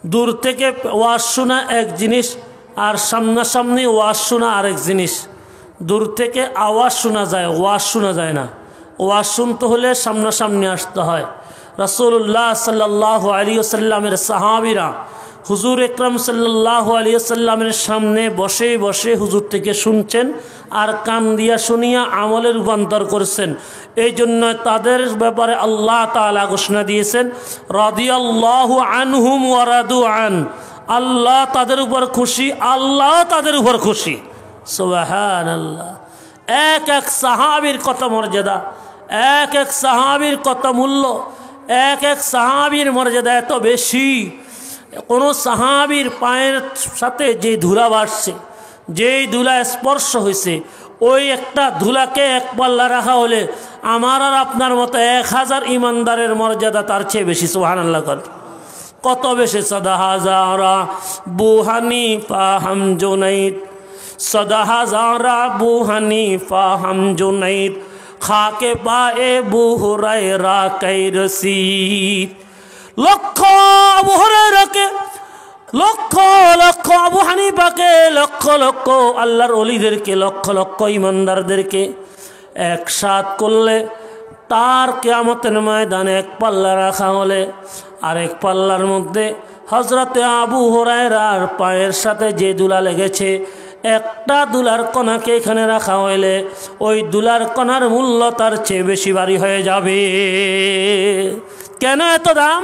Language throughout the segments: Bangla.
দূর থেকে ওয়াজ শোনা এক জিনিস, আর সামনাসামনি ওয়াজ শোনা আরেক জিনিস। দূর থেকে আওয়াজ শোনা যায়, ওয়াজ শোনা যায় না। ওয়াজ শুনতে হলে সামনাসামনি আসতে হয়। রাসূলুল্লাহ সাল্লাল্লাহু আলাইহি ওয়াসাল্লামের সাহাবীরা হুজুর আকরাম সাল্লাল্লাহু আলাইহি ওয়াসাল্লামের সামনে বসে বসে হুজুর থেকে শুনছেন আর কান দিয়া শুনিয়া আমলে রূপান্তর করছেন। এই জন্য তাদের ব্যাপারে আল্লাহ তাআলা ঘোষণা দিয়েছেন, রাদিয়াল্লাহু আনহুম ওয়া রাদু আন। আল্লাহ তাদের উপর খুশি, আল্লাহ তাদের উপর খুশি। সুবহানাল্লাহ। এক এক সাহাবীর কত মর্যাদা, এক এক সাহাবীর কত মূল্য, এক এক সাহাবীর মর্যাদা এত বেশি। কোনো সাহাবীর পায়ের সাথে যে ধুলা বাড়ছে, যেই ধুলা স্পর্শ হয়েছে, ওই একটা ধুলাকে এক পাল্লা রাখা হলে আমার আর আপনার মতো 1000 ইমানদারের মর্যাদা তার চেয়ে বেশি। সুবহানাল্লাহ। কত বেশি। সদা হাজারা বু হানিফা হাম জুনাইদ, সদা হাজারা বু হানিফা হাম জুনাইদ, খাকে পায়ে বু হুরায়রা कै রসিদ। লক্ষ আবু হুরায়রাকে, লক্ষ লক্ষ আবু হানিফাকে, লক্ষ লক্ষ আল্লাহর ওলিদেরকে, লক্ষ লক্ষ ইমানদারদেরকে একসাথ করলে তার কিয়ামতের ময়দানে এক পাল্লা রাখা হলে আরেক পাল্লার মধ্যে হযরতে আবু হুরায়রার পায়ের সাথে যে দুলা লেগেছে, একটা দুলার কণাকে এখানে রাখা হইলে ওই দুলার কণার মূল্য তার চেয়ে বেশি ভারী হয়ে যাবে। কেন এত দাম?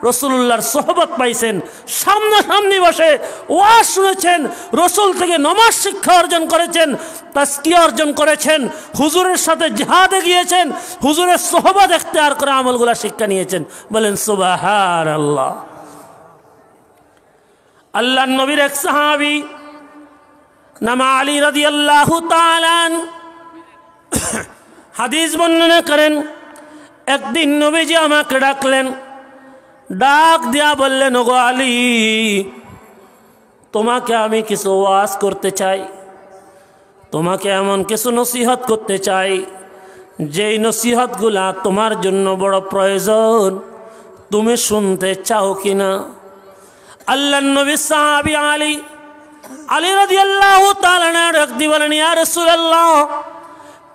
রসুল্লাহর সোহবত পাইছেন, সামনাসামনি বসে ওয়াজ শুনেছেন, রসুল থেকে নামাজ শিক্ষা অর্জন করেছেন, তাজকিয়া অর্জন করেছেন, হুজুরের সাথে জিহাদে গিয়েছেন, হুজুরের সোহবত ইখতিয়ার করে আমলগুলা শিক্ষা নিয়েছেন। বলেন সুবহানাল্লাহ। আল্লাহর নবীর এক সাহাবী নাম আলী রাদিয়াল্লাহু তাআলা হাদিস বর্ণনা করেন, একদিন নবীজি আমাকে ডাকলেন, ডাক দিয়া বললেন, ওগো আলী, তোমাকে আমি কিছু ওয়াজ করতে চাই, তোমাকে এমন কিছু নসিহত করতে চাই যেই নসিহতগুলা তোমার জন্য বড় প্রয়োজন, তুমি শুনতে চাও কিনা? আল্লাহর নবী সাহাবী আলী রাদিয়াল্লাহু তাআলা ডাক দিয়ে বলেন, ইয়া রাসূলুল্লাহ,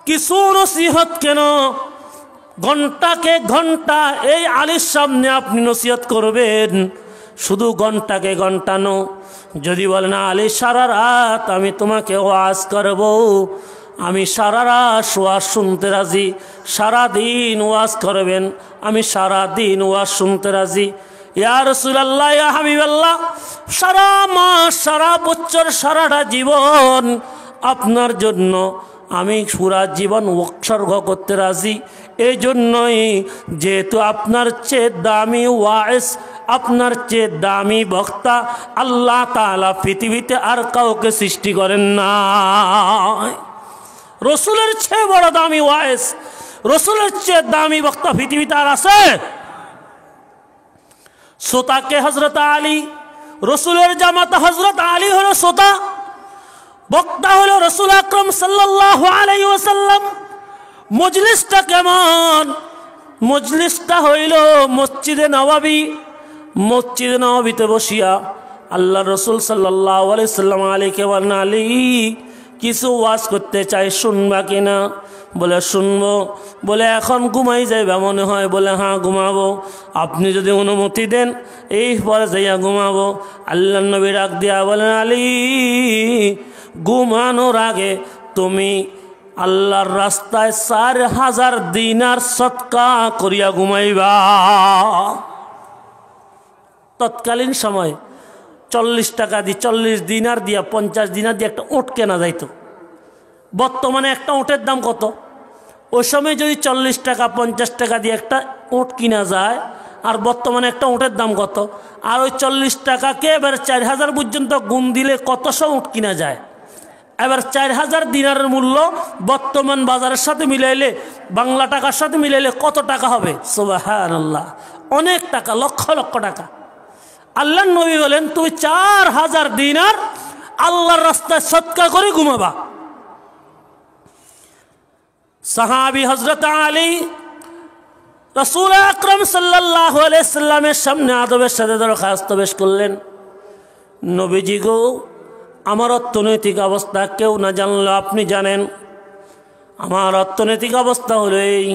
কিছু নসিহত কেন, ঘন্টাকে ঘন্টা এই আলীর সামনে আপনি নসিহত করবেন, শুধু ঘন্টাকে ঘন্টানো। যদি বলেন আলী সারা রাত আমি তোমাকে ওয়াজ করব, আমি সারা রাত ওয়াজ শুনতে রাজি। সারাদিন ওয়াজ করবেন, আমি সারাদিন ওয়াজ শুনতে রাজি। ইয়া রাসূলুল্লাহ, ইয়া হাবিবাল্লাহ, সারা মাস, সারা বছর, সারাটা জীবন আপনার জন্য আমি পুরা জীবন উৎসর্গ করতে রাজি। এই জন্যই যেহেতু আপনার চেয়ে দামি ওয়াইজ, আপনার চেয়ে দামি বক্তা আল্লাহ তাআলা পৃথিবীতে আর কাউকে সৃষ্টি করেন না। রসুলের চেয়ে বড় দামি ওয়াইজ, রসুলের চেয়ে দামি বক্তা পৃথিবীতে আর আছে? শ্রোতাকে হযরত আলী, রসুলের জামাতা হযরত আলী হলো শ্রোতা, বক্তা হলো রসুল আকরাম সাল্লাল্লাহু আলাইহি ওয়াসাল্লাম। মজলিসটা কেমন? মজলিসটা হইল মসজিদে নববী। মসজিদে নববীতে বসিয়া আল্লাহ রসুল সাল্লাল্লাহু আলাইহি ওয়াসাল্লাম আলীকে বলেন, আলী, কিছু ওয়াজ করতে চাই, শুনবা কিনা? বলে শুনবো। বলে এখন ঘুমাই যাইবা মনে হয়? বলে হ্যাঁ ঘুমাবো। আপনি যদি অনুমতি দেন এই পরে যাইয়া ঘুমাবো। আল্লাহ নবী ডাক দিয়া বলেন, আলী, ঘুমানোর আগে তুমি আল্লাহর রাস্তায় 4000 দিনার সদকা করিয়া ঘুমাইবা। তৎকালীন সময় 40 টাকা দিয়ে, 40 দিনার দিয়া, 50 দিনার দিয়ে একটা উট কেনা যাইতো। বর্তমানে একটা উটের দাম কত? ওই সময় যদি 40 টাকা 50 টাকা দিয়ে একটা উট কিনা যায়, আর বর্তমানে একটা উটের দাম কত? আর ওই 40 টাকাকে এবার 4000 পর্যন্ত গুণ দিলে কতশো উট কিনা যায়? এবার 4000 দিনারের মূল্য বর্তমান বাজারের সাথে মিলাইলে, বাংলা টাকার সাথে মিলাইলে কত টাকা হবে? সুবহানাল্লাহ, অনেক টাকা, লক্ষ লক্ষ টাকা। আল্লাহর নবী বলেন, তুমি 4000 দিনার আল্লাহর রাস্তায় সদকা করে ঘুমাবা। সাহাবী হযরত আলী রাসূল আকরাম সাল্লাল্লাহু আলাইহি সাল্লামের সামনে আদবের সাথে দরখাস্ত পেশ করলেন, নবীজি গো, আমার অর্থনৈতিক অবস্থা কেউ না জানলেও আপনি জানেন। আমার অর্থনৈতিক অবস্থা হলো এই,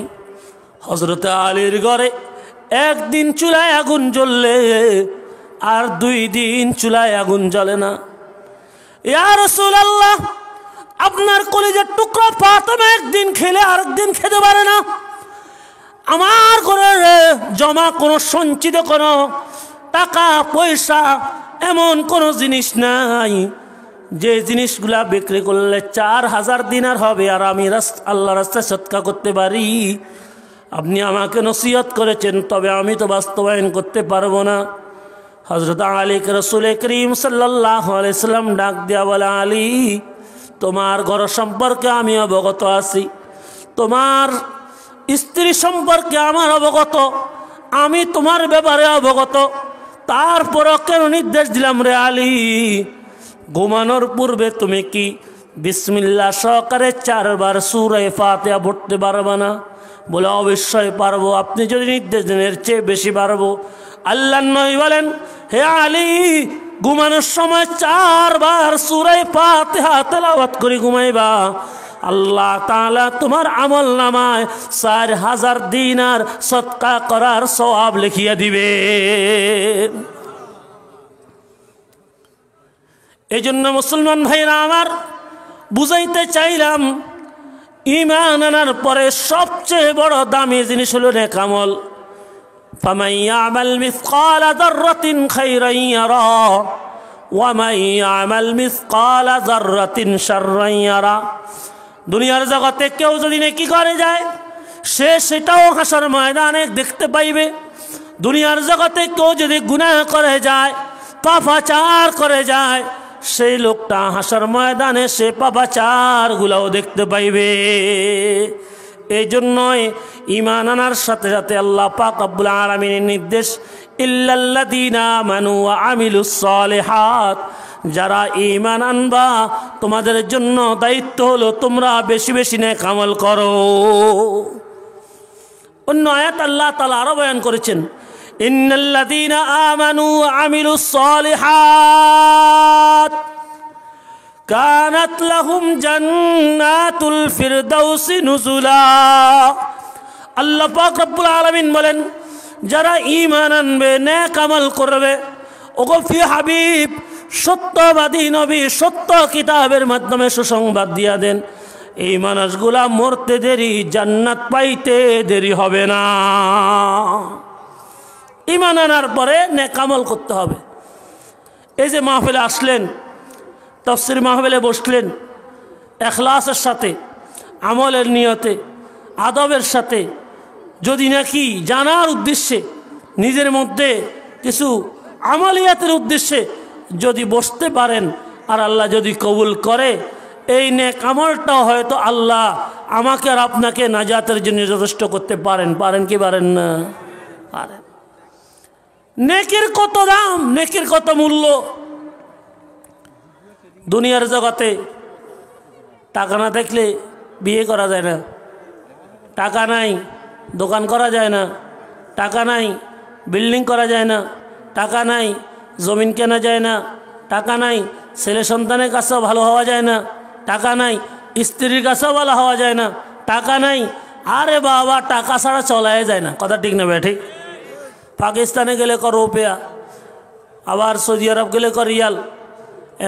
হযরত আলীর ঘরে একদিন চুলায় আগুন জ্বললে আর 2 দিন চুলায় আগুন জ্বলে না। ইয়া রাসূলুল্লাহ, আপনার কলিজার টুকরা ফাতেমা একদিন খেলে আরেকদিন খেতে পারে না। আমার ঘরে জমা কোনো সঞ্চিত কোনো টাকা পয়সা এমন কোনো জিনিস নাই যে জিনিসগুলা বিক্রি করলে 4000 দিনার হবে আর আমি আল্লাহর রাস্তায় সদকা করতে পারি। আপনি আমাকে নসিহত করেছেন, তবে আমি তো বাস্তবায়ন করতে পারবো না। হযরত আলীকে রাসূল করিম সাল্লাল্লাহু আলাইহি সাল্লাম ডাক দিয়া বলে, আলী, তোমার ঘর সম্পর্কে আমি অবগত আছি, তোমার স্ত্রী সম্পর্কে আমার অবগত, আমি তোমার ব্যাপারে অবগত, তারপরও কেন নির্দেশ দিলাম রে আলী, ঘুমানোর পূর্বে তুমি কি বিসমিল্লাহ সহকারে 4 বার সূরা ফাতিহা পড়তে পারবে না? বলে, অবশ্যই পারবো, আপনি যদি নির্দেশ দেন এর চেয়ে বেশি পারবো। আল্লাহর নবী বলেন, হে আলী, ঘুমানোর সময় 4 বার সূরা ফাতিহা তেলাওয়াত করে ঘুমাইবা, আল্লাহ তাআলা তোমার আমল নামায় 4000 দিনার সদকা করার সওয়াব লিখিয়ে দিবে। এই জন্য মুসলমান ভাইরা আমার, বুঝাইতে চাইলাম, ঈমান আনার পরে সবচেয়ে বড় দামি জিনিস হলো নেক আমল। ফামান ইয়ামাল মিসকালা যাররাতিন খাইরান ইয়ারা ওয়া মান ইয়ামাল মিসকালা যাররাতিন শাররান ইয়ারা। দুনিয়ার জগতে কেউ যদি নেকি করে যায়, সে সেটাও হাসর ময়দানে দেখতে পাইবে। দুনিয়ার জগতে কেউ যদি গুনাহ করে যায়, পাপাচার করে যায়, সেই লোকটা হাসর ময়দানে সে পাপাচারগুলোও দেখতে পাইবে। এই জন্যই ঈমান আনার সাথে সাথে আল্লাহ পাক রব্বুল আলামিনের নির্দেশ, ইল্লাল্লাযীনা আমানু ওয়া আমিলুস সালিহাত, যারা ঈমান আনবা তোমাদের জন্য দায়িত্ব হলো তোমরা বেশি বেশি নেক আমল করো। অন্য আয়াত আল্লাহ তাআলা আরো বয়ান করেছেন, ইন্নাল্লাযীনা আমানু ওয়া আমিলুস সালিহাত কানাত লাহুম জান্নাতুল ফিরদাউসি নুজুলা। আল্লাহ পাক রব্বুল আলামিন বলেন, যারা ঈমান আনবে, নেক আমল করবে, ওগো ফি হাবিব, সত্যবাদী নবী সত্য কিতাবের মাধ্যমে সুসংবাদ দিয়া দেন, এই মানুষগুলা মরতে দেরি, জান্নাত পাইতে দেরি হবে না। ঈমান আনার পরে নেক আমল করতে হবে। এই যে মাহফিলে আসলেন, তাফসীর মাহফিলে বসলেন, ইখলাসের সাথে, আমলের নিয়তে, আদবের সাথে, যদি নাকি জানার উদ্দেশ্যে, নিজের মধ্যে কিছু আমলিয়াতের উদ্দেশ্যে যদি বসতে পারেন, আর আল্লাহ যদি কবুল করে, এই নেক আমলটাও হয়তো আল্লাহ আমাকে আর আপনাকে নাজাতের জন্য যথেষ্ট করতে পারেন। পারেন কি পারেন না? পারেন। নেকির কত দাম, নেকির কত মূল্য। দুনিয়ার জগতে টাকা না থাকলে বিয়ে করা যায় না, টাকা নাই দোকান করা যায় না, টাকা নাই বিল্ডিং করা যায় না, টাকা নাই জমিন কেনা যায় না, টাকা নাই ছেলে সন্তানের কাছেও ভালো হওয়া যায় না, টাকা নাই স্ত্রীর কাছেও ভালো হওয়া যায় না, টাকা নাই, আরে বাবা টাকা ছাড়া চলাই যায় না। কথা ঠিক না ঠিক? পাকিস্তানে গেলে ক রুপিয়া, আবার সৌদি আরব গেলে ক রিয়াল,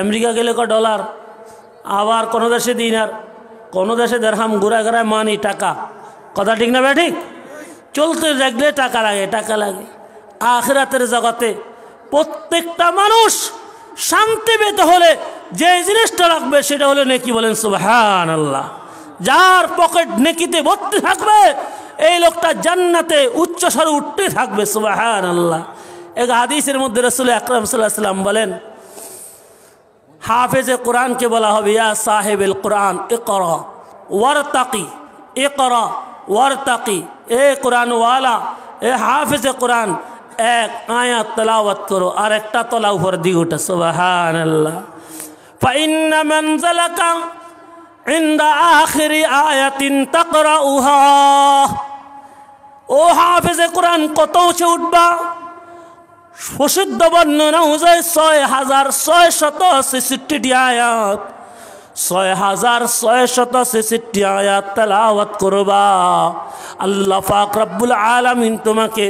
আমেরিকা গেলে ক ডলার, আবার কোনো দেশে দিনার, কোনো দেশে দেড়হাম, ঘুরা ঘুরায় মানি টাকা। কথা ঠিক না ঠিক? চলতে লাগলে টাকা লাগে, টাকা লাগে। আখিরাতের জগতে প্রত্যেকটা মানুষ শান্তি পেতে হলে যে জিনিসটা রাখবে সেটা হলো নেকি। বলেন সুবহানাল্লাহ। যার পকেট নেকিতে ভর্তি থাকবে, এই লোকটা জান্নাতে উচ্চ স্বরে উঠতে থাকবে। সুবহানাল্লাহ। এক হাদিসের মধ্যে রাসূল আকরাম সাল্লাল্লাহু আলাইহি ওয়াসাল্লাম বলেন, হাফেজে কোরআনকে বলা হবে, ইয়া সাহেবুল কোরআন ইকরা ওয়ারতাকি, ইকরা ওয়ারতাকি, এ কোরআন ওয়ালা, এ হাফেজে কোরআন, এক আয়াত তেলাওয়াত করো আর একটা তলা উপর দিকে ওঠে। সুবহানাল্লাহ। ফাইন্না মানজালাকা ইনদা আখিরি আয়াতিন তাকরাউহা, ও হাফেজে কোরআন, কত উঁচে উঠবা? প্রসিদ্ধ বর্ণনা অনুযায়ী 6666 আয়াত, 6666 আয়াত তেলাওয়াত করবা। আল্লাহ পাক রব্বুল আলামিন তোমাকে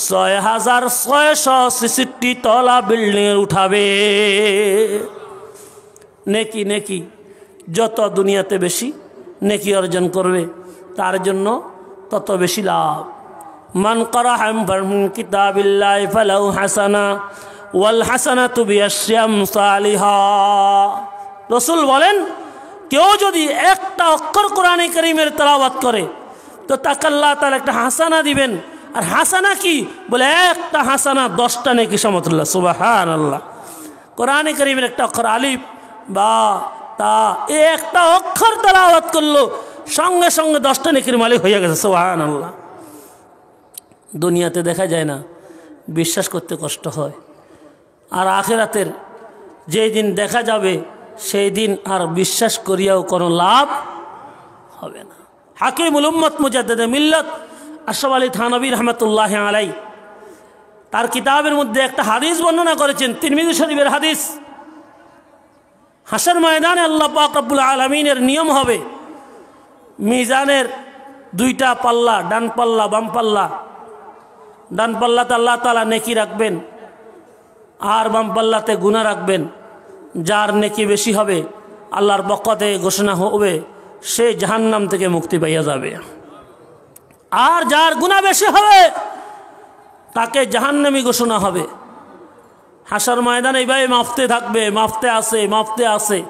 6666 তলা বিল্ডিং উঠাবে। নেকি নেকি যত দুনিয়াতে বেশি নেকি অর্জন করবে তার জন্য তত বেশি লাভ। মান কারাহা মিন কিতাবিল্লাহি ফালাহু হাসানা ওয়াল হাসানাতু বিআশরি আমসালিহা। রাসূল বলেন, কেউ যদি একটা অক্ষর কোরআনে কারীমের তেলাওয়াত করে তো তাকে আল্লাহ তাআলা একটা হাসানা দিবেন। আর হাসানা কি? বলে একটা হাসানা 10টা নেকি সমতুল্য। সুবহানাল্লাহ। কোরআনে কারীমের একটা অক্ষর আলিফ বা তা, এই একটা অক্ষর তেলাওয়াত করলো সঙ্গে সঙ্গে 10টা নেকির মালিক হয়ে গেছে। সুবহানাল্লাহ। দুনিয়াতে দেখা যায় না, বিশ্বাস করতে কষ্ট হয়। আর আখিরাতের যেই দিন দেখা যাবে সেই দিন আর বিশ্বাস করিয়াও কোনো লাভ হবে না। হাকিমুল উম্মত মুজাদ্দিদে মিল্লাত আশরাফ আলী থানভী রহমতুল্লাহ আলাই তার কিতাবের মধ্যে একটা হাদিস বর্ণনা করেছেন, তিরমিজি শরীফের হাদিস। হাসর ময়দানে আল্লাহ পাক রব্বুল আলামিনের নিয়ম হবে, মিজানের 2টা পাল্লা, ডান পাল্লা বাম পাল্লা। ডান পাল্লাতে আল্লাহ তাআলা নেকি রাখবেন আর বাম পাল্লাতে গুনাহ রাখবেন। যার নেকি বেশি হবে আল্লাহর পক্ষ থেকে ঘোষণা হবে সে জাহান্নাম থেকে মুক্তি পাইয়া যাবে। আর যার গুনাহ বেশি হবে তাকে জাহান্নামী ঘোষণা হবে। হাসর ময়দানে এইভাবে মাফতে থাকবে, মাফতে আসে।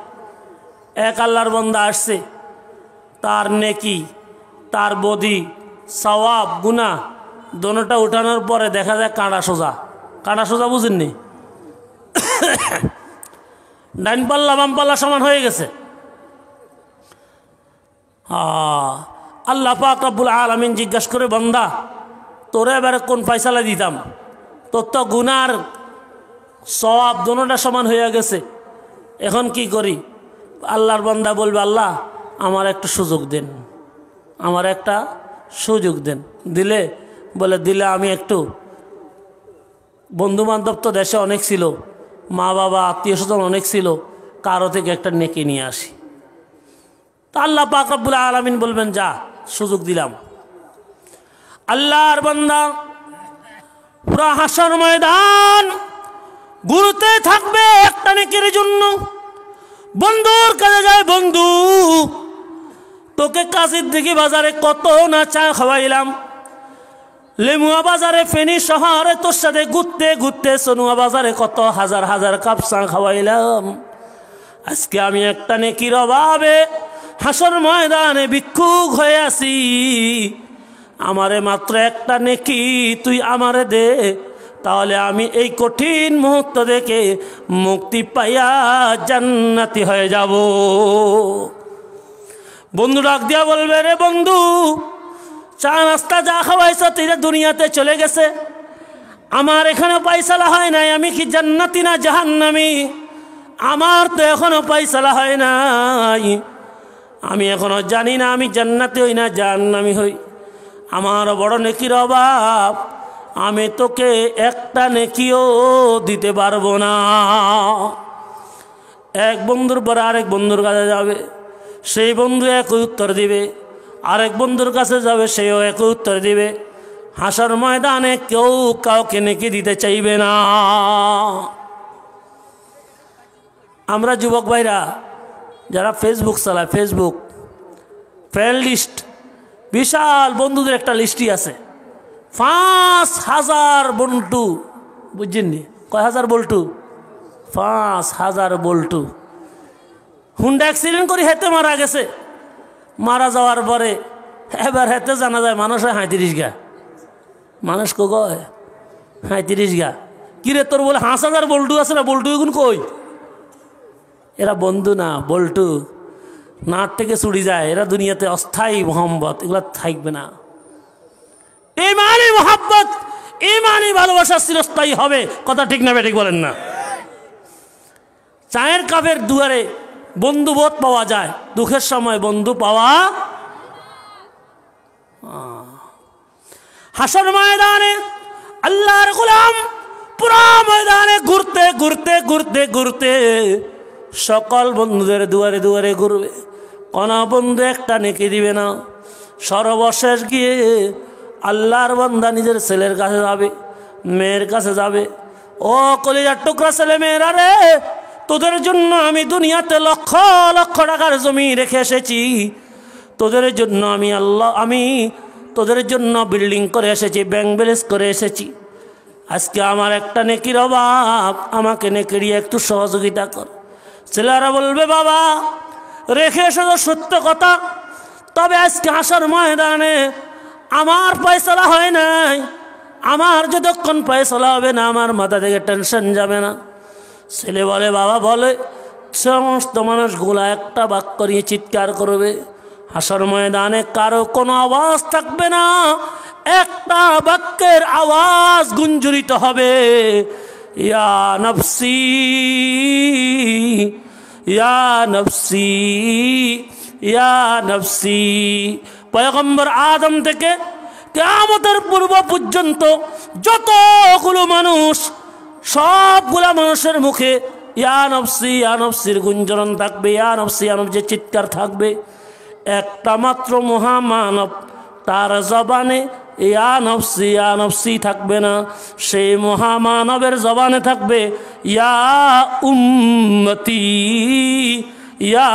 এক আল্লাহর বান্দা আসছে, তার নেকি, তার বদি, সওয়াব, গুনাহ দোনোটা উঠানোর পরে দেখা যায় কাঁটা সোজা বুঝেননি? ডাইন পাল্লা বাম পাল্লা সমান হয়ে গেছে। আল্লাহ পাক রব্বুল আলামিন জিজ্ঞাসা করে, বান্দা তোরে এবারে কোন ফয়সালা দিতাম? তোর তো গুনার সওয়াব দোনোটা সমান হয়ে গেছে, এখন কি করি? আল্লাহর বান্দা বলবে, আল্লাহ আমার একটা সুযোগ দেন, আমার একটা সুযোগ দেন। দিলে আমি একটু, বন্ধু বান্ধব তো দেশে অনেক ছিল, মা বাবা আত্মীয় স্বজন অনেক ছিল, কারো থেকে একটা নেকি নিয়ে আসি। তা আল্লাহ পাক রব্বুল আলামিন বলবেন, যা, সুযোগ দিলাম। আল্লাহর বান্দা পুরা হাসর ময়দান ঘুরতে থাকবে একটা নেকির জন্য। বন্ধুর কাছে যায়, বন্ধু তোকে কাছের দিকে বাজারে কত না চা খাওয়াইলাম, লেমুয়া বাজারে, ফেনী শহরে তোর সাথে ঘুরতে ঘুরতে সনুয়া বাজারে কত হাজার হাজার কাপ চা খাওয়াইলাম। আজকে আমি একটা নেকির অভাবে হাসর ময়দানে ভিক্ষুক হয়ে আছি, আমারে মাত্র একটা নেকি তুই আমারে দে, তাহলে আমি এই কঠিন মুহূর্ত থেকে মুক্তি পাইয়া জান্নাতি হয়ে যাব। বন্ধু ডাক দিয়া বলবে, রে বন্ধু, চা নাস্তা যা খাওয়াইছ তুই দুনিয়াতে চলে গেছে, আমার এখানে পয়সালা হয় নাই, আমি কি জান্নাতি না জাহান্নামী? আমার তো এখনো পয়সালা হয় নাই, আমি এখনো জানি না আমি জান্নাতি হই না জাহান্নামী হই। আমার বড় নেকির অভাব, আমি তোকে একটা নেকিও দিতে পারবো না। এক বন্ধুর পরে আরেক বন্ধুর কাছে যাবে, সেই বন্ধু একই উত্তর দিবে, আরেক বন্ধুর কাছে যাবে, সেও একই উত্তর দিবে। হাসর ময়দানে কেউ কাউকে নেকি দিতে চাইবে না। আমরা যুবক ভাইরা যারা ফেসবুক চালায়, ফেসবুক ফ্রেন্ড লিস্ট, বিশাল বন্ধুদের একটা লিস্টই আছে, 5000 বল্টু, বুঝছেননি? কয় হাজার বল্টু? 5000 বল্টু। হুন্ডা অ্যাক্সিডেন্ট করে হেতে মারা গেছে, মারা যাওয়ার পরে এবার হেতে জানা যায় মানুষ হয় 35 গা। মানুষ কয় 35 গা। কিরে তোর বলে 5000 বল্টু আছে না, বল্টু এগুন কই? এরা বন্ধু না, বল্টু। নাট থেকে চুড়ি যায়, এরা দুনিয়াতে অস্থায়ী মোহাম্মত, এগুলা থাকবে না। ইমানি মোহাব্বত, ইমানি ভালোবাসা চিরস্থায়ী হবে। কথা ঠিক না বেঠিক বলেন না? চায়ের কাপের দুয়ারে বন্ধুবোধ পাওয়া যায়, দুঃখের সময় বন্ধু পাওয়া। হাসর ময়দানে আল্লাহর গোলাম পুরো ময়দানে ঘুরতে ঘুরতে ঘুরতে ঘুরতে সকল বন্ধুদের দুয়ারে দুয়ারে ঘুরবে, কোন বন্ধু একটা নেকি দিবে না। সর্বশেষ গিয়ে আল্লাহর বান্দা নিজের ছেলের কাছে যাবে, মেয়ের কাছে যাবে, ও কলিজার টুকরা ছেলে মেয়েরা রে, তোদের জন্য আমি দুনিয়াতে লক্ষ লক্ষ টাকার জমি রেখে এসেছি, তোদের জন্য আমি তোদের জন্য বিল্ডিং করে এসেছি, ব্যাংক ব্যালেন্স করে এসেছি। আজকে আমার একটা নেকির অভাব, আমাকে নেকি দিয়ে একটু সহযোগিতা কর। ছেলেরা বলবে বাবা রেখে এসেছো সত্য কথা, তবে আজকে হাসর ময়দানে আমার ফয়সালা হয় নাই, আমার যতক্ষণ ফয়সালা হবে না আমার মাথা থেকে টেনশন যাবে না। ছেলে বলে বাবা বলে, সমস্ত মানুষগুলা একটা বাক্য নিয়ে চিৎকার করবে, হাসর ময়দানে কারো কোনো আওয়াজ থাকবে না, একটা বাক্যের আওয়াজ গুঞ্জরিত হবে, ইয়া নফসি ইয়া নফসি ইয়া নফসি। পয়গম্বর আদম থেকে কিয়ামতের পূর্ব পর্যন্ত যতগুলো মানুষ, সবগুলা মানুষের মুখে ইয়া নফসির গুঞ্জরণ থাকবে, ইয়া নফসি চিৎকার থাকবে। একটা মাত্র মহামানব, তার জবানে ইয়া নফসি থাকবে না, সেই মহামানবের জবানে থাকবে ইয়া উম্মতি ইয়া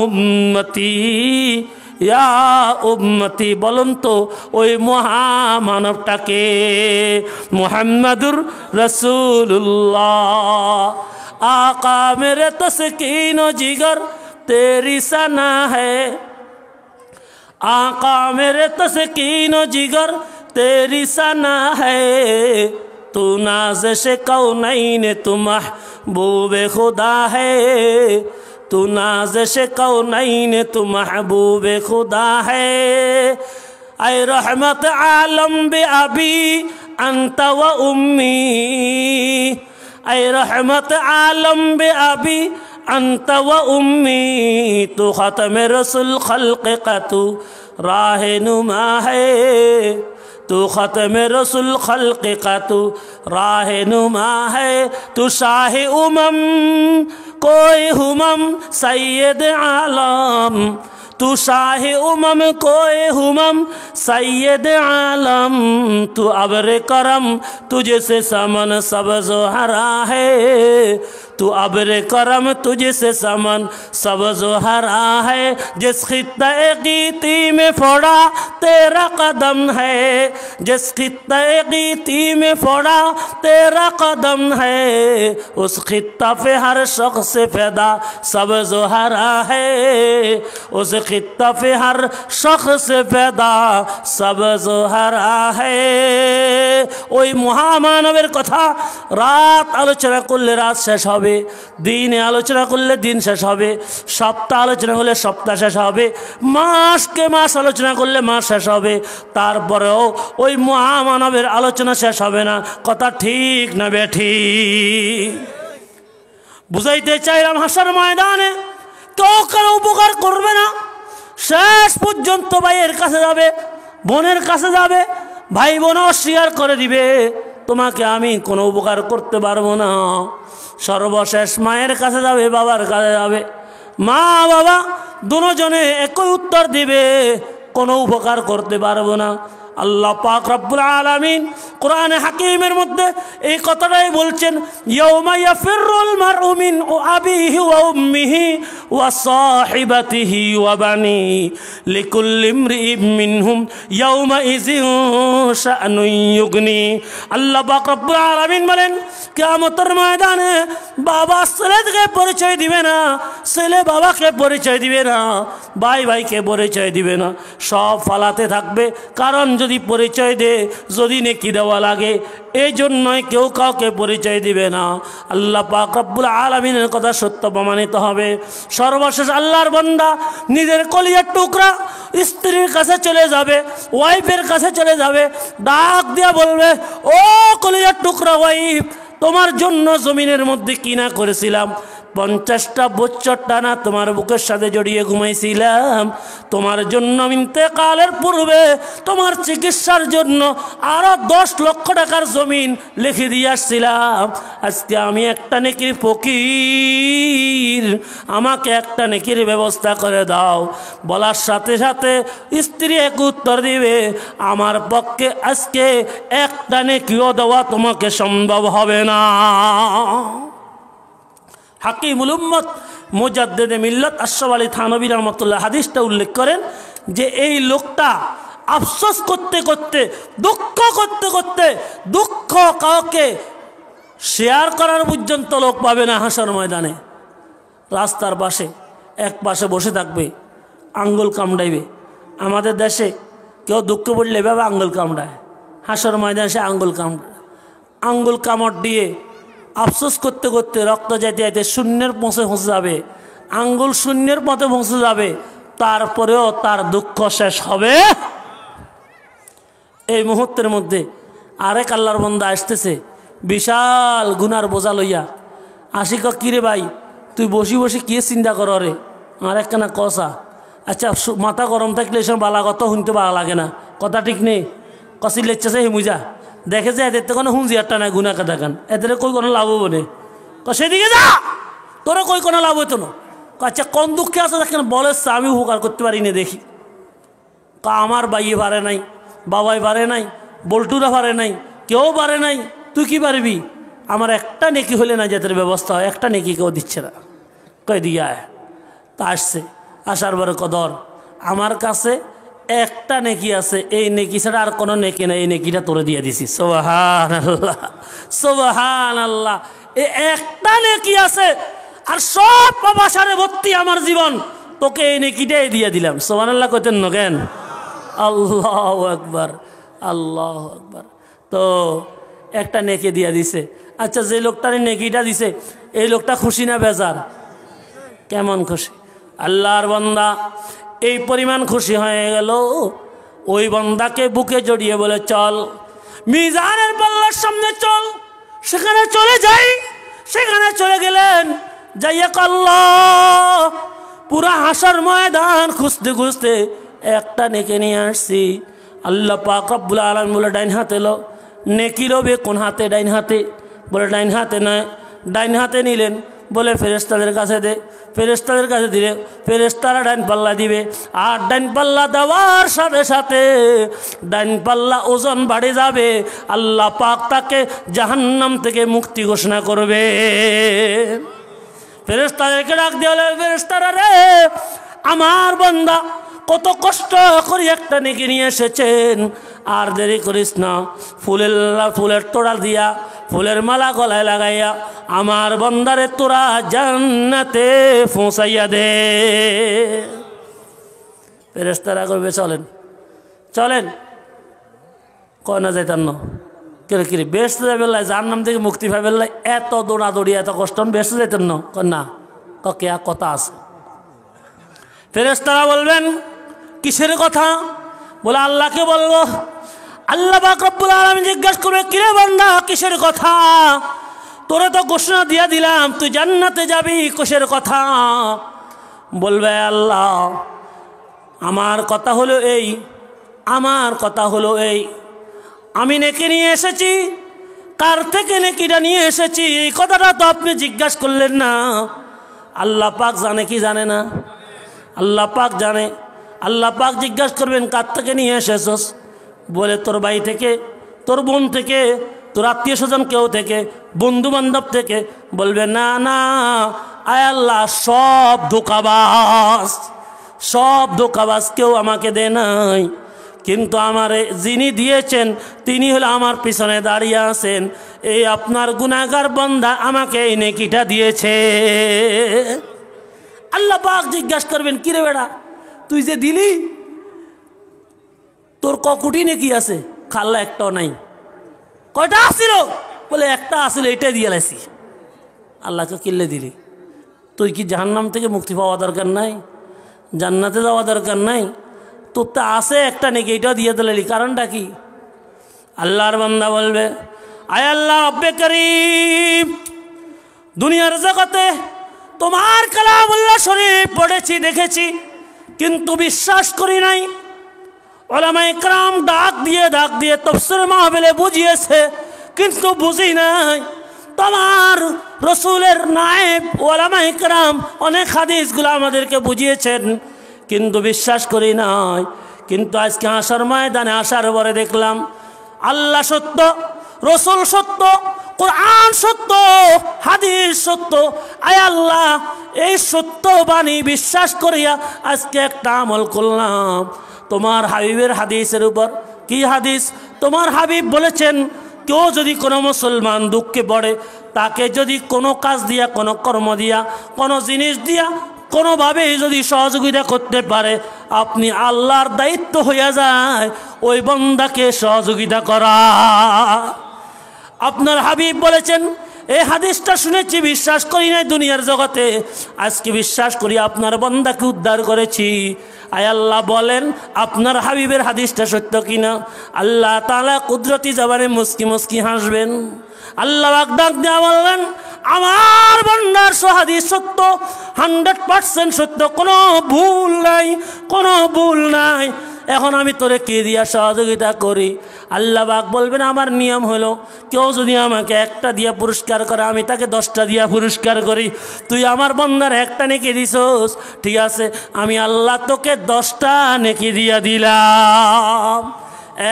উম্মতি ইয়া উম্মতি। বলুন তো ওই মহামানবটাকে? মুহাম্মাদুর রাসূলুল্লাহ। आका मेरे तस्कीनो जिगर तेरी सना है, आका मेरे तस्कीनो जिगर तेरी सना है, तू नाज़िश कौनैन तू महबूब खुदा है, तू नाज़िश कौनैन तू महबूब खुदा है। ऐ रहमत आलम बे अबी अंत व उम्मी, ऐ रहमत आलम बे अबी अंत व उम्मी, तू ख़त्म रसूल खल्क़ का तू राहनुमा है, तू ख़त्म रसूल खल्क़ का तू राहनुमा है, तू शाह उमम कोई हुमम सैयद आलम, तू शाह उमम कोई हुमम सैयद आलम, तू अब्र करम तुझसे समन सब जो हरा है, तू अब्र करम तुझसे समन सब जो हरा है, जिस खित्ते गीती में फोड़ा तेरा कदम है, जिस खित्ते गीती में फोड़ा तेरा कदम है, उस खित्ता पे हर शख्स पैदा सब जो हरा है, उस खित्ता पे हर शख्स पैदा सब जो हरा है। ওই মহামানবের কথা রাত আলোচনা করলে রাত শেষ হবে, দিনে আলোচনা করলে দিন শেষ হবে, সপ্তাহ আলোচনা করলে সপ্তাহ শেষ হবে, মাসকে মাস আলোচনা করলে মাস শেষ হবে, তারপরেও ওই মহামানবের আলোচনা শেষ হবে না। কথা ঠিক না বেঠিক? বুঝাইতে চাইলাম হাসর ময়দানে কেউ কারো উপকার করবে না, শেষ পর্যন্ত ভাইয়ের কাছে যাবে, বোনের কাছে যাবে, ভাই বোন অস্বীকার করে দিবে, তোমাকে আমি কোনো উপকার করতে পারবো না। সর্বশেষ মায়ের কাছে যাবে, বাবার কাছে যাবে, মা বাবা দুজনে একই উত্তর দিবে, কোনো উপকার করতে পারবো না। আল্লাহ পাক রব্বুল আলামিন কোরআনে হাকিমের মধ্যে এই কথাটাই বলছেন, ইয়াউমা ইয়াফিরুল মারউ মিন আবিহি ওয়া উম্মিহি ওয়া সাহিবাতিহি ওয়া বানি লিকুল্লি ইমরিইম মিনহুম ইয়াউমা ইযিন শাআনুন ইউগনি। আল্লাহ পাক রব্বুল আলামিন বলেন কিয়ামতের ময়দানে বাবা ছেলেকে পরিচয় দিবে না, ছেলে বাবাকে পরিচয় দিবে না, ভাই ভাইকে পরিচয় দিবে না, সব ফালাতে থাকবে। কারণ যদি পরিচয় দে, যদি নেকি দেওয়া লাগে, এই জন্যই কেউ কাউকে পরিচয় দিবে না। আল্লাহ পাক রব্বুল আলামিনের কথা সত্য প্রমাণিত হবে। সর্বশেষ আল্লাহর বান্দা নিজের কলিজার টুকরা স্ত্রীর কাছে চলে যাবে, ওয়াইফের কাছে চলে যাবে, ডাক দিয়া বলবে, ও কলিজার টুকরা ওয়াইফ, তোমার জন্য জমিনের মধ্যে কি না করেছিলাম, 50টা বছর টানা তোমার বুকের সাথে জড়িয়ে ঘুমাইছিলাম, তোমার জন্য ইন্তেকালের পূর্বে তোমার চিকিৎসার জন্য আরো 10 লক্ষ টাকার জমিন লিখে দিয়ে আসছিলাম। আজকে আমি একটা নেকির ফকির, আমাকে একটা নেকির ব্যবস্থা করে দাও। বলার সাথে সাথে স্ত্রী এক উত্তর দিবে, আমার পক্ষে আজকে একটা নেকিও দেওয়া তোমাকে সম্ভব হবে না। হাকিমুল উম্মত মুজাদ্দিদে মিল্লাত আশরাফ আলী থানভী রাহমাতুল্লাহ হাদিসটা উল্লেখ করেন যে এই লোকটা আফসোস করতে করতে, দুঃখ করতে করতে, দুঃখ কাউকে শেয়ার করার পর্যন্ত লোক পাবে না হাসর ময়দানে। রাস্তার পাশে এক পাশে বসে থাকবে, আঙ্গুল কামড়াইবে। আমাদের দেশে কেউ দুঃখ পড়লে এভাবে আঙ্গুল কামড়ায়, হাসর ময়দানে সে আঙ্গুল কামড় দিয়ে আফসোস করতে করতে রক্ত যেতে যেতে শূন্যের পৌঁছে যাবে, আঙ্গুল শূন্যের পথে পৌঁছে যাবে, তারপরেও তার দুঃখ শেষ হবে। এই মুহূর্তের মধ্যে আরেক আল্লাহর বান্দা আসতেছে বিশাল গুনার বোঝা লইয়া। আশিক কিরে ভাই তুই বসি বসি কি চিন্তা কর রে? আর একখানা কষা, আচ্ছা মাথা গরম থাকলে এসব বালা কথা শুনতে ভালো লাগে না, কথা ঠিক নেই। কষি লেগছে হিমুজা দেখে যে এদের তো কোনো হুঁজিয়ারটা নাই, গুনা কাটা গান এদের কই কোনো লাভ হবো না। সেদিকে যা, তোরা কই কোনো লাভ হইতো না। আচ্ছা কোন দুঃখে আছে দেখেন বলে আমি উপকার করতে পারি না দেখি। আমার বাইয়ে পারে নাই, বাবাই পারে নাই, বল্টুরা পারে নাই, কেউ পারে নাই, তুই কি পারবি? আমার একটা নেকি হলে না যেতে ব্যবস্থা হয়, একটা নেকি কেউ দিচ্ছে না। কই দিয়া তা আসছে, আসার পরে কদর আমার কাছে একটা নেকি আছে, এই নেকি ছাড়া আর কোনো নেকি নাই, এই নেকিটা তোরে দিয়ে দিছি। সুবহানাল্লাহ, সুবহানাল্লাহ। এই একটা নেকি আছে আর সব পাপাসারে ভর্তি আমার জীবন, তোকে এই নেকিটাই দিয়ে দিলাম। সুবহানাল্লাহ কইতেন না কেন? আল্লাহু আকবার, আল্লাহু আকবার। তো একটা নেকি দিয়ে দিছে। আচ্ছা যে লোকটার নেকিটা দিছে এই লোকটা খুশি না বেজার? কেমন খুশি? আল্লাহর বান্দা এই পরিমাণ খুশি হয়ে গেল, ওই বান্দাকে বুকে জড়িয়ে বলে চল মিজানের পাল্লার সামনে চল। সেখানে চলে যাই, সেখানে চলে গেলেন। যাইয়া আল্লাহ পুরা হাসর ময়দান খুঁজতে খুঁজতে একটা নেকি নিয়ে আসছি। আল্লাহ পাক রব্বুল আলামিন বলে ডাইন হাতে লো। নেকি লবে কোন হাতে? ডাইন হাতে। বলে ডাইন হাতে নয়, ডাইন হাতে নিলেন। বলে ফেরেশতাদের কাছে দে, ফেরেশতাদের কাছে দিলে ফেরেশতারা ডাইন পাল্লা দিবে। আর ডাইন পাল্লা দেওয়ার সাথে সাথে ডাইন পাল্লা ওজন বাড়ে যাবে। আল্লাহ পাক তাকে জাহান্নাম থেকে মুক্তি ঘোষণা করবে। ফেরেশতাদেরকে ডাক দিয়ে বলে ফেরেশতারা রে, আমার বান্দা কত কষ্ট করে একটা নেকি নিয়ে এসেছেন, আর দেরি করিস না। ফুলের তোড়া দিয়া, ফুলের মালা গলায় লাগাইয়া আমার বান্দারে তোরা জান্নাতে পৌঁছাইয়া দে। ফেরেশতারা করবে চলেন চলেন, কয় না যাইতাম না কিরে কিরে বেশ যাবেল্লাই, যার নাম থেকে মুক্তি পাইবেল্লাই এত দৌড়াদৌড়ি এত কষ্ট বেশ যাইতেন না? না কে কথা আছে। ফেরেশতারা বলবেন কিসের কথা? বলে আল্লাহকে বলবো। আল্লাহ পাক রব্বুল আলামিন জিজ্ঞাসা করবে কিরে বান্দা কিসের কথা? তোরে তো ঘোষণা দিয়া দিলাম তুই জান্নাতে যাবি, কিসের কথা? বলবে আল্লাহ আমার কথা হলো এই, আমার কথা হলো এই, আমি নেকি নিয়ে এসেছি। কার থেকে নেকিটা নিয়ে এসেছি এই কথাটা তো আপনি জিজ্ঞাসা করলেন না। আল্লাহ পাক জানে কি জানে না? আল্লাহ পাক জানে। আল্লাহ পাক জিজ্ঞাসা করবেন কার থেকে নিয়ে এসেছস? বলে তোর ভাই থেকে, তোর বোন থেকে, তোর আত্মীয় স্বজন কেউ থেকে, বন্ধু বান্ধব থেকে। বলবে না না আয় আল্লাহ সব ধোঁকাবাজ, সব ধোঁকাবাজ, কেউ আমাকে দে নাই। কিন্তু আমারে যিনি দিয়েছেন তিনি হলো আমার পিছনে দাঁড়িয়ে আছেন, এই আপনার গুনাহগার বান্দা আমাকে এই নেকিটা দিয়েছে। আল্লাহ পাক জিজ্ঞাসা করবেন কিরে বেড়া তুই যে দিলি তোর ককুটি নেকি আছে? খাল্লা একটাও নাই। কয়টা আসছিল? বলে একটা আসলে এটা দিয়ে লাইছি। আল্লাহকে কিল্লে দিলি? তুই কি জাহান্নাম থেকে মুক্তি পাওয়া দরকার নাই? জান্নাতে যাওয়া দরকার নাই? তোর তো আছে একটা নেকি, এটাও দিয়ে দিলি, কারণটা কি? আল্লাহর বান্দা বলবে আয় আল্লাহ রব্বে করিম, দুনিয়ার জগতে তোমার কালামুল্লাহ শরীফ পড়েছি দেখেছি, কিন্তু বিশ্বাস করি নাই। উলামায়ে কেরাম ডাক দিয়ে তাফসীর মাহফিলে বুঝিয়েছে, কিন্তু বুঝি নাই। তোমার রসুলের নায়েব উলামায়ে কেরাম অনেক হাদিসগুলো আমাদেরকে বুঝিয়েছেন, কিন্তু বিশ্বাস করি নাই। কিন্তু আজকে আসার ময়দানে আসার পরে দেখলাম আল্লাহ সত্য, রসুল সত্য, কোরআন সত্য, হাদিস সত্য। আয় আল্লাহ, এই সত্য বাণী বিশ্বাস করিয়া আজকে একটা আমল করলাম তোমার হাবিবের হাদিসের উপর। কি হাদিস? তোমার হাবিব বলেছেন, কেউ যদি কোনো মুসলমান দুঃখে পড়ে, তাকে যদি কোনো কাজ দিয়া, কোনো কর্ম দিয়া, কোনো জিনিস দিয়া কোনোভাবে যদি সহযোগিতা করতে পারে, আপনি আল্লাহর দায়িত্ব হইয়া যায় ওই বান্দাকে সহযোগিতা করা। আপনার হাবিব বলেছেন, এই হাদিসটা শুনেছি, বিশ্বাস করি নাই দুনিয়ার জগতে, আজকে বিশ্বাস করি আপনার বান্দাকে উদ্ধার করেছি। আয় আল্লাহ, বলেন আপনার হাবিবের হাদিসটা সত্য কিনা? আল্লাহ তাআলা কুদরতি জবানে মুস্কি মুস্কি হাসবেন। আল্লাহ ডাক দেয়া বললেন, আমার বান্দার হাদিস সত্য, 100% সত্য, কোনো ভুল নাই, কোনো ভুল নাই। এখন আমি তোরে কে দিয়া সহযোগিতা করি? আল্লাহ পাক বলবেন, আমার নিয়ম হলো কেউ যদি আমাকে একটা দিয়া পুরস্কার করে, আমি তাকে 10টা দিয়া পুরস্কার করি। তুই আমার বান্দার একটা নেকি দিছস, ঠিক আছে, আমি আল্লাহ তোকে 10টা নেকি দিয়া দিলাম।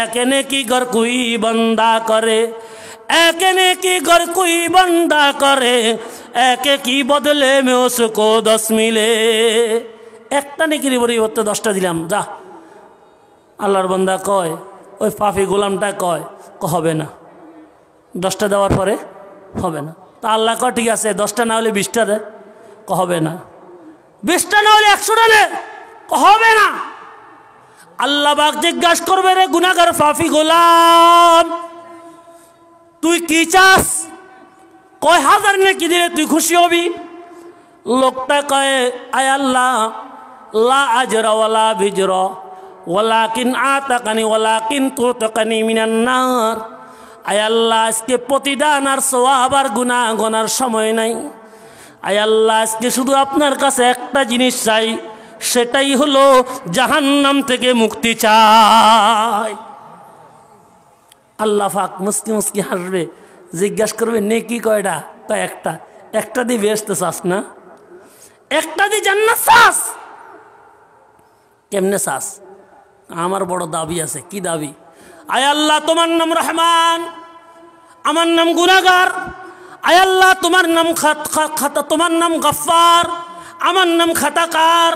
এক নেকি গর কুই বান্দা করে, এক নেকি গর কুই বান্দা করে, একে কি বদলে মে উসকো 10 মিলে। একটা নেকির পরিবর্তে 10টা দিলাম, যা। আল্লাহর বান্দা কয়, ওই পাপী গোলামটা কয়, হবে না, 10টা দেওয়ার পরে হবে না। তা আল্লাহ কয়, ঠিক আছে, 10টা না হলে 20টা দে, হবে না। 20টা না হলে 100টা দে, হবে না। আল্লাহ পাক জিজ্ঞাসা করবে, রে গুনাহগার পাপী গোলাম, তুই কি চাস? কয় হাজার নেকি দিলে তুই খুশি হবি? লোকটা কয়, আয় আল্লাহ, লা আজরা ওয়ালা বিজরা ওয়ালাকিন আতাকানি ওয়ালাকিন তুতাকানি মিনান নার। আয় আল্লাহ, আজকে প্রতিদান আর সওয়াব আর গুনাহ গোনার সময় নাই। আয় আল্লাহ, আজকে শুধু আপনার কাছে একটা জিনিস চাই, সেটাই হলো জাহান্নাম থেকে মুক্তি চাই। আল্লাহ পাক মুস্কি মুস্কি হাসবে, জিজ্ঞাসা করবে, নেকি কয়টা? তা একটা। একটা দিয়ে বেহেশতে চাস না? একটা দিয়ে জান্নাত চাস? কেমনে চাস? আমার বড় দাবি আছে। কি দাবি? আয় আল্লাহ, তোমার নাম রহমান, আমার নাম গুনাহগার। আয় আল্লাহ, তোমার নাম তোমার নাম গফফার, আমার নাম খাতাকার।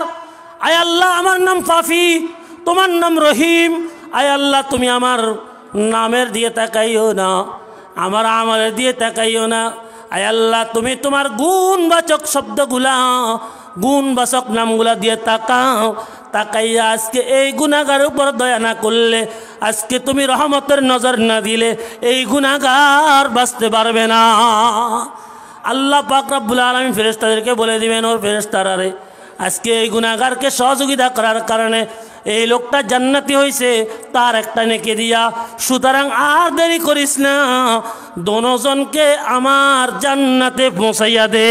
আয় আল্লাহ, আমার নাম পাপী, তোমার নাম রহিম। আয় আল্লাহ, তুমি আমার নামের দিয়ে তাকাইও না, আমার আমলের দিয়ে তাকাইও না। আয় আল্লাহ, তুমি তোমার গুণবাচক শব্দগুলা, গুণবাচক নামগুলা দিয়ে তাকাও। তাকাইয়া আজকে এই গুনাহগার উপর দয়া না করলে, আজকে তুমি রহমতের নজর না দিলে, এই গুনাহগার বাঁচতে পারবে না। আল্লাহ পাক রব্বুল আলামিন ফেরেশতাদেরকে বলে দিবেন, ওর ফেরেশতারা রে, আজকে এই গুনাহগারকে সহযোগিতা করার কারণে এই লোকটা জান্নাতি হয়েছে, তার একটা নেকি দিয়া। সুতরাং আর দেরি করিস না, দোনোজনকে আমার জান্নাতে পৌঁছাইয়া দে।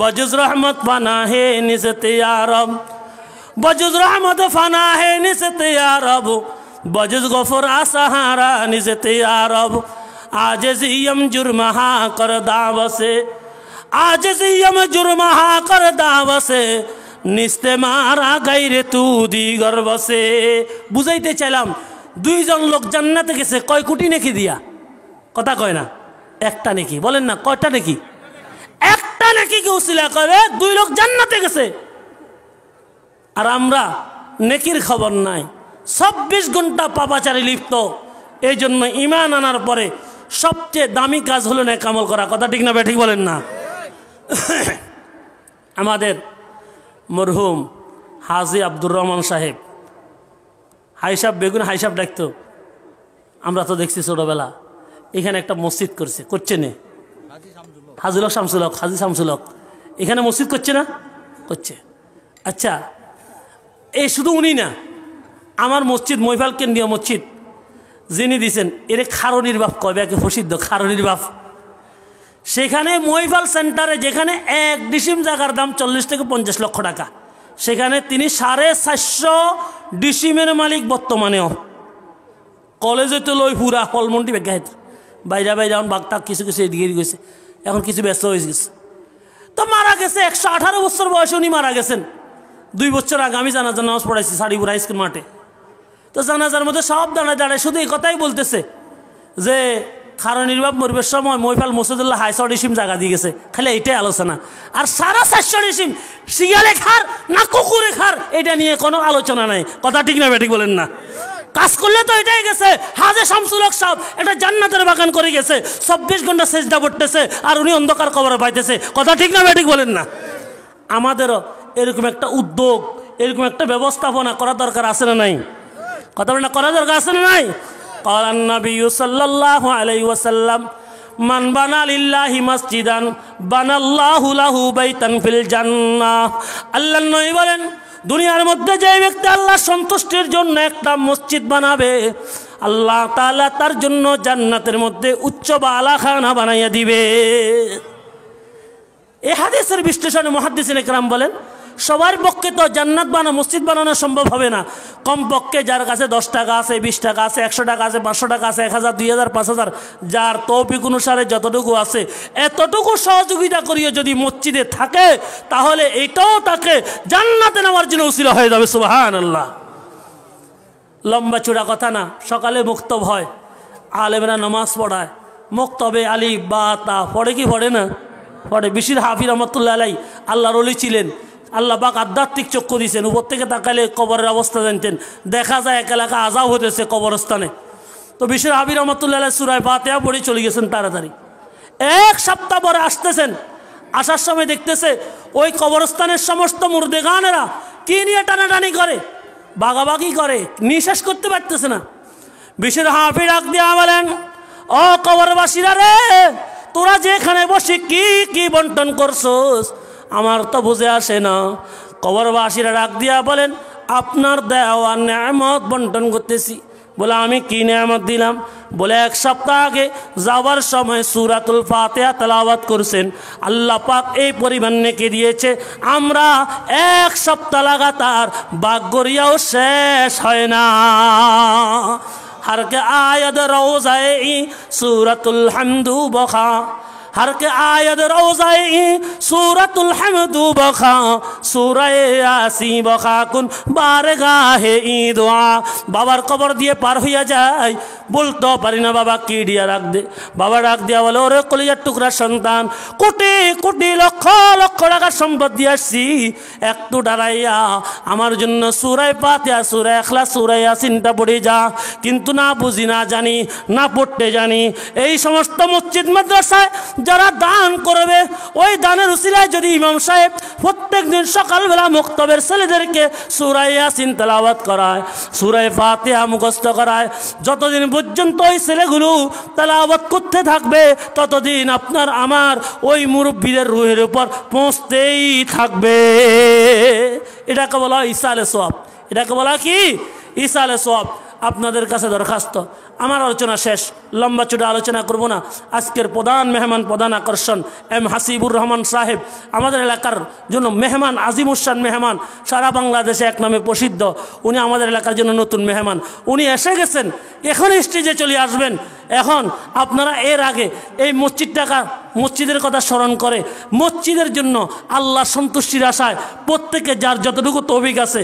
বজুজ রহমত ফানা হে নিসতে ইয়ারব, বজুজ রহমত ফানা হে নিসতে ইয়ারব, বজুজ গফর আসহারা নিসতে ইয়ারব। आजिज़ियम जुर्महा कर दावसे, आजिज़ियम जुर्महा कर दावसे, निस्ते मारा गाइरे तू दिगर बसे। बुझाइते चाইলাম দুইজন লোক জান্নাতে গেছে, কয় কোটি নেকি দিয়া? কথা কয় না, একটা নেকি। বলেন না, কয়টা নেকি? একটা নেকি কে উসিলা করে দুই লোক জান্নাতে গেছে। আর আমরা নেকির খবর নাই, 24 ঘন্টা পাপাচারে লিপ্ত। এই জন্য ঈমান আনার পরে সবচেয়ে দামি কাজ হলো নেক আমল করা। কথা ঠিক না? ঠিক বলেন না? আমাদের মরহুম হাজী আব্দুর রহমান সাহেব, হাইসাব বেগুন হাইসাব ডাকতো, আমরা তো দেখছি ছোটবেলা। এখানে একটা মসজিদ করছে, করছে না? হাজি শামসুল হক এখানে মসজিদ করছে না? করছে। আচ্ছা, এই শুধু উনি না, আমার মসজিদ মহিফাল কেন্দ্রীয় মসজিদ যিনি দিয়েছেন, এর খারণীর বাপ কবে একে প্রসিদ্ধ খারণীর বাপ। সেখানে মহিফাল সেন্টারে যেখানে এক ডিসিম জায়গার দাম 40 থেকে 50 লক্ষ টাকা, সেখানে তিনি 450 ডিসিমের মালিক বর্তমানেও। কলেজে তো লই পুরা হলমন্ডি বেগাহেদ বাইরা বাইরা এখন বাগটা কিছু কিছু এদিকে গেছে, এখন কিছু ব্যস্ত হয়ে গেছে। তো মারা গেছে 118 বছর বয়সে উনি মারা গেছেন। 2 বছর আগে আমি জানাজার নামাজ পড়াইছি সারিপুর হাইস্কুল মাঠে। তো জানাজার মধ্যে সব দাঁড়ায় দাঁড়ায় শুধু এই কথাই বলতেছে যে খারণীর বাপ মরবের সময় মহিফাল মুসুদুল্লাহ 100 ডিসিম জায়গা দিয়ে গেছে, খালি এইটাই আলোচনা। আর 450 ডিসিম শিয়ালে খার না কুকুরে খার এটা নিয়ে কোনো আলোচনা নাই। কথা ঠিক না বেঠিক বলেন না? কাজ করলে তো এটাই গেছে। হাজে শামসুল হক সাহেব এটা জান্নাতের বাগান করে গেছে, 24 ঘন্টা সেজদা পড়তেছে আর উনি অন্ধকার কবরে পাইতেছে। কথা ঠিক না বেঠিক বলেন না? আমাদেরও এরকম একটা উদ্যোগ, এরকম একটা ব্যবস্থাপনা করা দরকার আছে না নাই? কথা বলেন না, করা দরকার আছে না নাই? ক্বালান নবী সাল্লাল্লাহু আলাইহি ওয়াসাল্লাম মান বানা লিল্লাহি মসজিদান বানাল্লাহু লাহু বাইতান ফিল জান্নাহ। আল্লাহর নবী বলেন, দুনিয়ার মধ্যে যে ব্যক্তি আল্লাহর সন্তুষ্টির জন্য একটা মসজিদ বানাবে, আল্লাহ তাআলা তার জন্য জান্নাতের মধ্যে উচ্চ বালাখানা বানাইয়া দিবে। এই হাদিসের বিশ্লেষণে মুহাদ্দিসিনে কেরাম বলেন, সবার পক্ষে তো জান্নাত মসজিদ বানানো সম্ভব হবে না। কমপক্ষে যার কাছে 10 টাকা আছে, 20 টাকা আছে, 100 টাকা আছে, 500 টাকা আছে, 1000, 2000, 5000, যার তৌফিক অনুসারে যতটুকু আছে এতটুকু সহযোগিতা করিয়ে যদি মসজিদে থাকে, তাহলে এটাও তাকে জান্নাতে নেওয়ার জন্য উসিলা হয়ে যাবে। সুবহানাল্লাহ। লম্বা চূড়া কথা না। সকালে মুক্তব হয়, আলেমরা নামাজ পড়ায়, মুক্তবে আলিফ বা তা পড়ে কি পড়ে না? পড়ে। বিশির হাফিজ রহমতুল্লাহ আলাই আল্লাহর ওলি ছিলেন। আল্লাহ পাক আধ্যাত্মিক চক্ষু দিয়েছেন। উপর থেকে তাকালে কবরের অবস্থা জানতেন। দেখা যায় এক এলাকা আযাব হতেছে কবরস্থানে। তো বিশির হাফিজ রহমতুল্লাহ আলাই সূরা ফাতিহা পড়ে চলে গেছেন তাড়াতাড়ি। 1 সপ্তাহ পরে আসতেছেন, আসার সময় দেখতেছে ওই কবরস্থানের সমস্ত মুর্দেগানেরা কি নিয়ে টানাটানি করে, বাগাবাগি করে, নিঃশ্বাস করতে পারতেছে না। বিশির হাফিজ ডাক দিয়া বলেন, ও কবরবাসীরা রে, তোরা যেখানে বসে কি কি বন্টন করছস আমার তো বুঝে আসে না। কবরবাসীরা ডাক দিয়া বলেন, আপনার দেওয়া নেয়ামত বন্টন করতেছি। বলে আমি কি নেয়ামত দিলাম? বলে 1 সপ্তাহ আগে যাওয়ার সময় সূরাতুল ফাতিহা তেলাওয়াত করছেন, আল্লাহ পাক এই পরিমাণ নেকি দিয়েছে, আমরা 1 সপ্তাহ লাগাতার বাগরিয়াও শেষ হয় না। हर के आयत रोज़ाए सूरतुल हमदु बखा, हर के आयत रोज़ाए सूरतुल हमदु बखा, सूरा यासीन बखा कुन बारगाहे दुआ। बाবার কবর দিয়ে পার হইয়া যায়, বলতে পারি না বাবা কি দিয়া রাখ দে। বাবা ডাক দিয়া বলে, ওরে কলিজার টুকরা সন্তান, কোটি কোটি লক্ষ লক্ষ টাকার সম্পদ দিয়ে আসছি, একটু দাঁড়াইয়া আমার জন্য সূরা ফাতিহা, সূরা ইখলাস, সূরা ইয়াসিনটা পড়ে যা। কিন্তু না বুঝি, না জানি, না পড়তে জানি। এই সমস্ত মসজিদ মাদ্রাসায় যারা দান করবে, ওই দানের উসিলায় যদি ইমাম সাহেব প্রত্যেক দিন সকালবেলা মুক্তবের ছেলেদেরকে সূরা ইয়াসিন তেলাওয়াত করায়, সূরা ফাতিহা মুখস্থ করায়, যতদিন পর্যন্ত ওই ছেলেগুলো তেলাওয়াত করতে থাকবে, ততদিন আপনার আমার ওই মুরব্বীদের রুহের উপর পৌঁছতেই থাকবে। এটাকে বলা হয় ইসালে সওয়াব। এটাকে বলা কি? ইসালে সওয়াব। আপনাদের কাছে দরখাস্ত, আমার আলোচনা শেষ, লম্বা চূড়া আলোচনা করব না। আজকের প্রধান মেহমান, প্রধান আকর্ষণ এম হাসিবুর রহমান সাহেব, আমাদের এলাকার জন্য মেহমান, আজিমুসান মেহমান, সারা বাংলাদেশে এক নামে প্রসিদ্ধ। উনি আমাদের এলাকার জন্য নতুন মেহমান। উনি এসে গেছেন, এখন স্টেজে চলে আসবেন। এখন আপনারা এর আগে এই মসজিদের কথা স্মরণ করে মসজিদের জন্য আল্লাহ সন্তুষ্টির আশায় প্রত্যেকে যার যতটুকু তৌফিক আছে